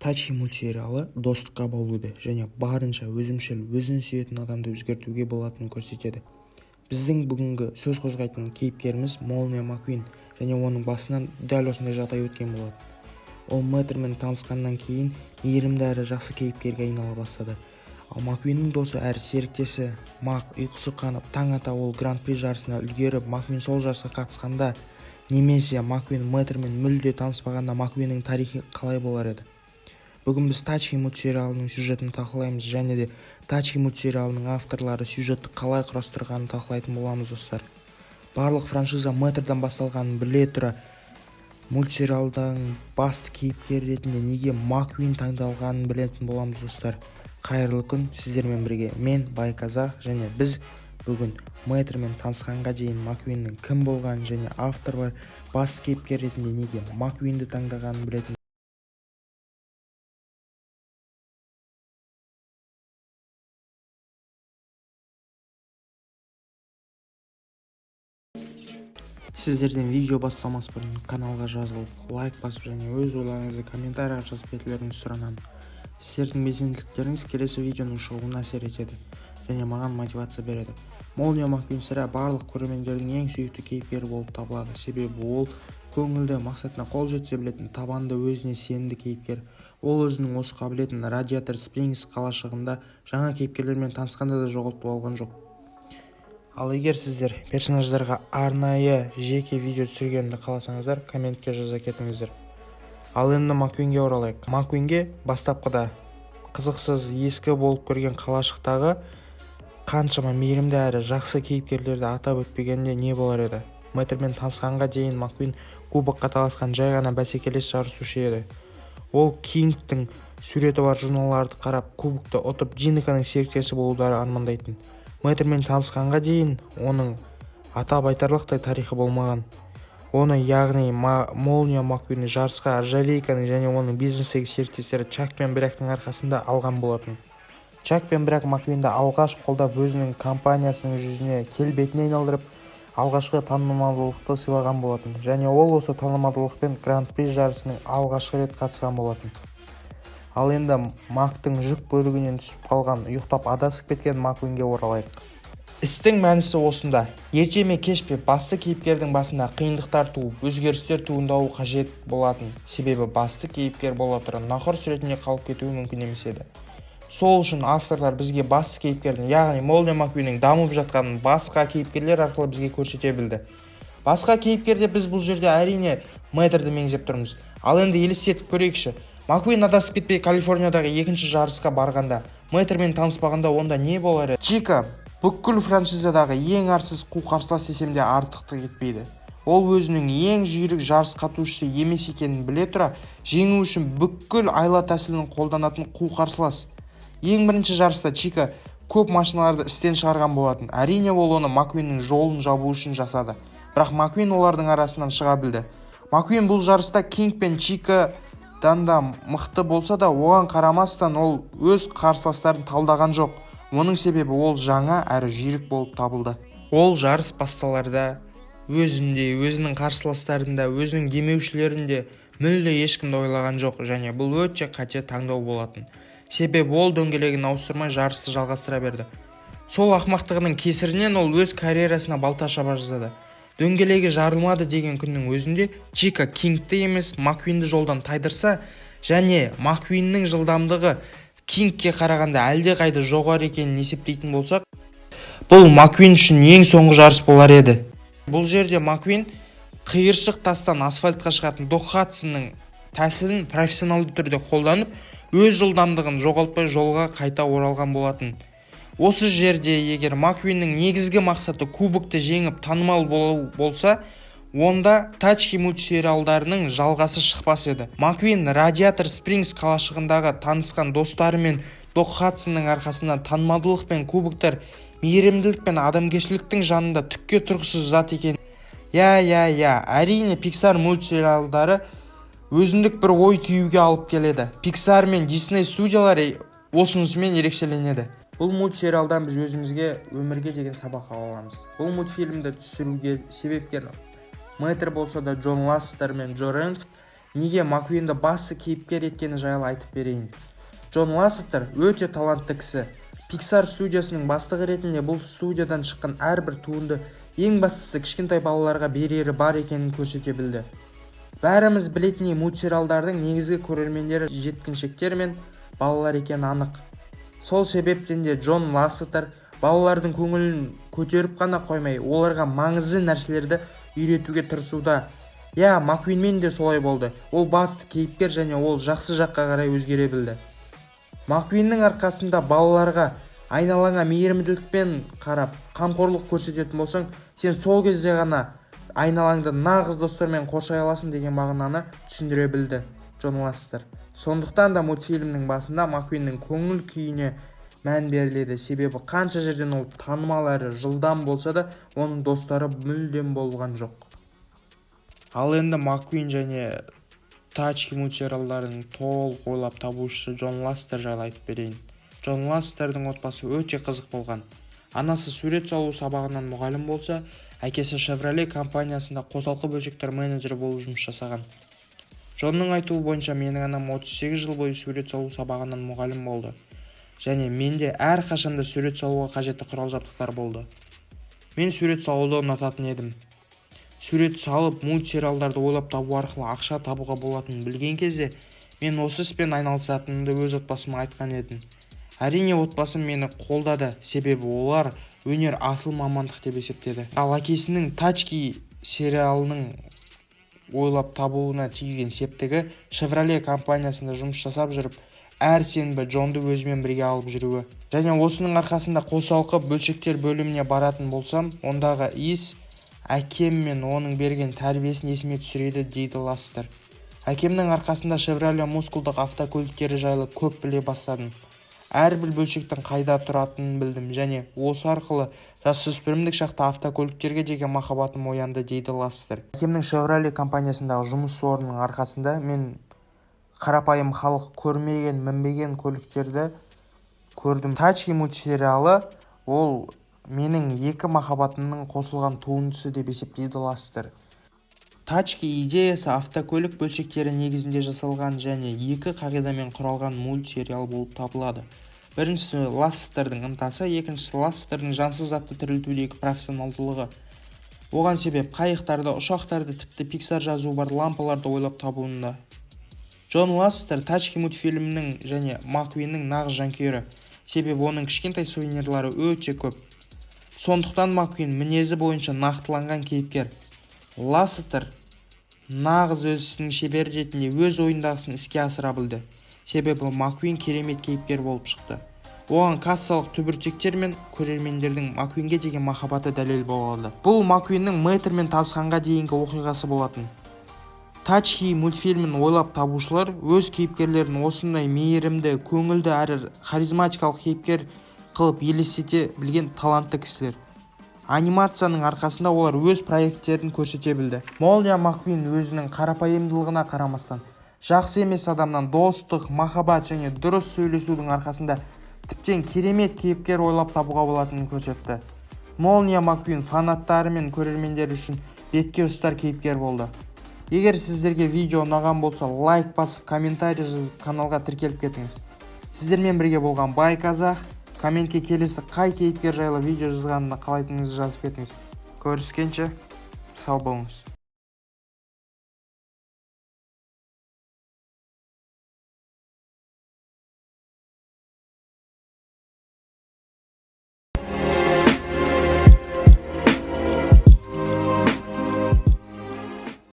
Тачи мультсериалы достыққа баулуды және барынша өзімшіл, өзін сүйетін адамды өзгертуге болатынын көрсетеді. Біздің бүгінгі сөз қозғайтын кейіпкеріміз Молния Маккуин және оның басынан дәл осындай жағдай өткен болады. Ол Мэттрмен танысқаннан кейін мейірімді әрі жақсы кейіпкерге айнала бастады. Ал Маккуиннің досы әрі серіктесі Мак ұйқысы қанып таң ата ол гран-при жарысына үлгеріп, Маккуин сол жарысқа қатысқанда немесе Маккуин Мэттрмен мүлде таныспағанда Маккуиннің тарихы қалай болар еді? Бүгін біз Тачи мультсериалының сюжетін талқылаймыз және де Тачи мультсериалының авторлары сюжетті қалай құрастырғанын талқылайтын боламыз, достар. Барлық франшиза Мэттрден басталғанын біле тұра, мультсериалдың басты кейіпкері ретінде неге Маккуин таңдалғанын білетін боламыз, достар. Қайырлы күн, сіздермен бірге мен Байказақ және біз бүгін Мэттрмен танысқанға дейін Маккуиннің кім болғанын және авторлар басты кейіпкер ретінде неге Маккуинді таңдағанын білетін. Сіздерден видео бастамас бұрын каналға жазылып, лайк басып және өз ойларыңызды комментарияға жазып кетулеріңізді сұранамын. Сіздердің белсенділіктеріңіз келесі видеоның шығуына әсер етеді және маған мотивация береді. Молния Маккуин сірә барлық көрермендердің ең сүйікті кейіпкері болып табылады, себебі ол көңілді, мақсатына қол жеткізе білетін, табанды, өзіне сенімді кейіпкер. Ол өзінің осы қабілетін Радиатор Спрингс қалашығында жаңа кейіпкерлермен танысқанда да жоғалтып алған жоқ. Ал егер сіздер персонаждарға арнайы жеке видео түсіргенімді қаласаңыздар, комментке жаза кетіңіздер. Ал енді Маккуинге оралайық. Маккуинге бастапқыда қызықсыз, ескі болып көрген қалашықтағы қаншама мейірімді әрі жақсы кейіпкерлерді атап өтпегенде не болар еді? Мэттрмен танысқанға дейін Маккуин кубокқа таласқан жай ғана бәсекелес жарысушы еді. Ол Кингтің суреті бар журналдарды қарап, кубокты ұтып Диниканың серіктесі болуды армандайтын. Мэттрмен танысқанға дейін оның атап айтарлықтай тарихы болмаған. Оны, яғни Молния Маккуинді жарысқа Анжеликаның және оның бизнестегі серіктестері Чак пен Бряктың арқасында алған болатын. Чак пен Бряк Маккуинді алғаш қолдап өзінің компаниясының жүзіне келбетіне айналдырып, алғашқы танымалдылықты сыйлаған болатын және ол осы танымалдылықпен гран-при жарысының алғашқы рет қатысқан болатын. Ал енді Мактың жүк бөлігінен түсіп қалған, ұйықтап адасып кеткен Маккуинге оралайық. Істің мәнісі осында. Ерте ме кеш пе басты кейіпкердің басында қиындықтар туып, өзгерістер туындауы қажет болатын. Себебі басты кейіпкер бола тұра нақыр суретінде қалып кетуі мүмкін емес еді. Сол үшін авторлар бізге басты кейіпкердің, яғни Молния Маккуиннің дамып жатқанын басқа кейіпкерлер арқылы бізге көрсете білді. Басқа кейіпкерде біз бұл жерде әрине Мэттрді меңзеп тұрмыз. Ал енді елестетіп көрейікші. Маккуин адасып кетпей Калифорниядағы екінші жарысқа барғанда, Мэттрмен таныспағанда онда не болар еді? Чика бүкіл франшизадағы ең арсыз қуқарсылас десем де артықтық етпейді. Ол өзінің ең жүйрік жарыс қатысушысы емес екенін біле тұра, жеңу үшін бүкіл айла тәсілін қолданатын қуқарсылас. Ең бірінші жарыста Чика көп машиналарды істен шығарған болатын. Әрине ол оны Маккуиннің жолын жабу үшін жасады. Бірақ Маккуин олардың арасынан шыға білді. Маккуин бұл жарыста Кинг пен Чика да мықты болса да, оған қарамастан ол өз қарсыластарын талдаған жоқ. Оның себебі ол жаңа әрі жүйрік болып табылды. Ол жарыс басталарда өзінде, өзінің қарсыластарында, өзінің демеушілерінде мүлде ешкімді ойлаған жоқ және бұл өте қате таңдау болатын. Себебі ол дөңгелегін ауыстырмай жарысты жалғастыра берді. Сол ақымақтығының кесірінен ол өз карьерасына балта шаба жаздады. Дөңгелегі жарылмады деген күннің өзінде Чика Кингті емес Маккуинді жолдан тайдырса және Маккуиннің жылдамдығы Кингке қарағанда әлде қайда жоғары екенін есептейтін болсақ, бұл Маккуин үшін ең соңғы жарыс болар еді. Бұл жерде Маккуин қиыршық тастан асфальтқа шығатын Док Хадсонның тәсілін профессионалды түрде қолданып, өз жылдамдығын жоғалтпай жолға қайта оралған болатын. Осы жерде егер Маккуиннің негізгі мақсаты кубокты жеңіп танымал болу болса, онда Тачи мультсериалдарының жалғасы шықпас еді. Маккуин Радиатор Спрингс қалашығындағы танысқан достары мен Док Хадсонның арқасында танымалдылық пен кубоктар мейірімділік пен адамгершіліктің жанында түкке тұрғысыз зат екен. Әрине Pixar мультсериалдары өзіндік бір ой түюге алып келеді. Pixar мен Disney студиялары осынысымен ерекшеленеді. Бұл мультсериалдан біз өзімізге өмірге деген сабақ ала аламыз. Бұл мультфильмді түсіруге себепкер Мэттр болса да Джон Ластер мен Джо Ренфт неге маккуинді басты кейіпкер еткені жайлы айтып берейін. Джон Лассетер өте талантты кісі. Pixar студиясының бастығы ретінде бұл студиядан шыққан әрбір туынды ең бастысы кішкентай балаларға берері бар екенін көрсете білді. Бәріміз білетіндей мультсериалдардың негізгі көрермендері жеткіншектер мен балалар екені анық. Сол себептен де Джон Лассетер балалардың көңілін көтеріп қана қоймай, оларға маңызды нәрселерді үйретуге тырысуда. Маккуинмен де солай болды. Ол басты кейіпкер және ол жақсы жаққа қарай өзгере білді. Маккуиннің арқасында балаларға айналаңа мейірімділікпен қарап, қамқорлық көрсететін болсаң, сен сол кезде ғана айналаңды нағыз достармен қоршай аласың деген мағынаны түсіндіре білді Джон Лассетер. Сондықтан да мультфильмнің басында Маккуиннің көңіл күйіне мән беріледі, себебі қанша жерден ол танымал әрі жылдам болса да, оның достары мүлдем болған жоқ. Ал енді Маккуин және Тачки мультсериалдарын толық ойлап табушысы Джон Лассетер жайлы айтып берейін. Джон Лассетердің отбасы өте қызық болған. Анасы сурет салу сабағынан мұғалім болса, әкесі Chevrolet компаниясында қосалқы бөлшектер менеджері болып жұмыс жасаған. Джонның айтуы бойынша менің анам 38 жыл бойы сурет салу сабағынан мұғалім болды. Және менде әрқашанда сурет салуға қажетті құрал-жабдықтар болды. Мен сурет салуды ұнататын едім. Сурет салып, мультсериалдарды ойлап табу арқылы ақша табуға болатынын білген кезде, мен осы іспен айналысатынымды өз отбасыма айтқан едім. Әрине отбасым мені қолдады, себебі олар өнер асыл мамандық деп есептеді. Ал әкесінің Тачки сериалының ойлап табуына тигізген септігі Chevrolet компаниясында жұмыс жасап жүріп, әр сенбі Джонды өзімен бірге алып жүруі. Және осының арқасында қосалқы бөлшектер бөліміне баратын болсам, ондағы иіс әкем мен оның берген тәрбиесін есіме түсіреді, дейді Лассетер. Әкемнің арқасында Chevrolet мускулдық автокөліктері жайлы көп біле бастадым. Әрбір бөлшектің қайда тұратынын білдім және осы арқылы жасөспірімдік шақта автокөліктерге деген махаббатым оянды, дейді Лассетер. Әкемнің Chevrolet компаниясындағы жұмыс орнының арқасында мен қарапайым халық көрмеген, мінбеген көліктерді көрдім. Тачки мультсериалы ол менің екі махаббатымның қосылған туындысы деп есептейді Лассетер. Тачки идеясы автокөлік бөлшектері негізінде жасалған және екі қағидамен құралған мультсериал болып табылады. Біріншісі Лассетердің ынтасы, екіншісі Лассетердің жансыз затты тірілтудегі профессионалдылығы. Оған себеп қайықтарды, ұшақтарды, тіпті Pixar жазуы бар лампаларды ойлап табуында. Джон Лассетер Тачки мультфильмінің және Маккуиннің нағыз жанкүйері, себебі оның кішкентай сувенирлары өте көп. Сондықтан Маккуин мінезі бойынша нақтыланған кейіпкер. Лассетер нағыз өз ісінің шебері ретінде өз ойындағысын іске асыра білді. Себебі Маккуин керемет кейіпкер болып шықты. Оған кассалық түбіртектер мен көрермендердің Маккуинге деген махаббаты дәлел болады. Бұл Маккуиннің мэтрмен танысқанға дейінгі оқиғасы болатын. Тачки мультфильмін ойлап табушылар өз кейіпкерлерін осындай мейірімді, көңілді әрі харизматикалық кейіпкер қылып елестете білген талантты кісілер. Анимацияның арқасында олар өз проекттерін көрсете білді. Молния Маккуин өзінің қарапайымдылығына қарамастан, жақсы емес адамнан достық, махаббат және дұрыс сөйлесудің арқасында тіптен керемет кейіпкер ойлап табуға болатынын көрсетті. Молния Маккуин фанаттары мен көрермендері үшін бетке ұстар кейіпкер болды. Егер сіздерге видео ұнаған болса, лайк басып, комментарий жазып, каналға тіркеліп кетіңіз. Сіздермен бірге болған Бай Қазақ. Комментке келесі қай кейіпкер жайлы видео жазғанын қалайтыныңызды жазып кетіңіз. Көріскенше сау болыңыз.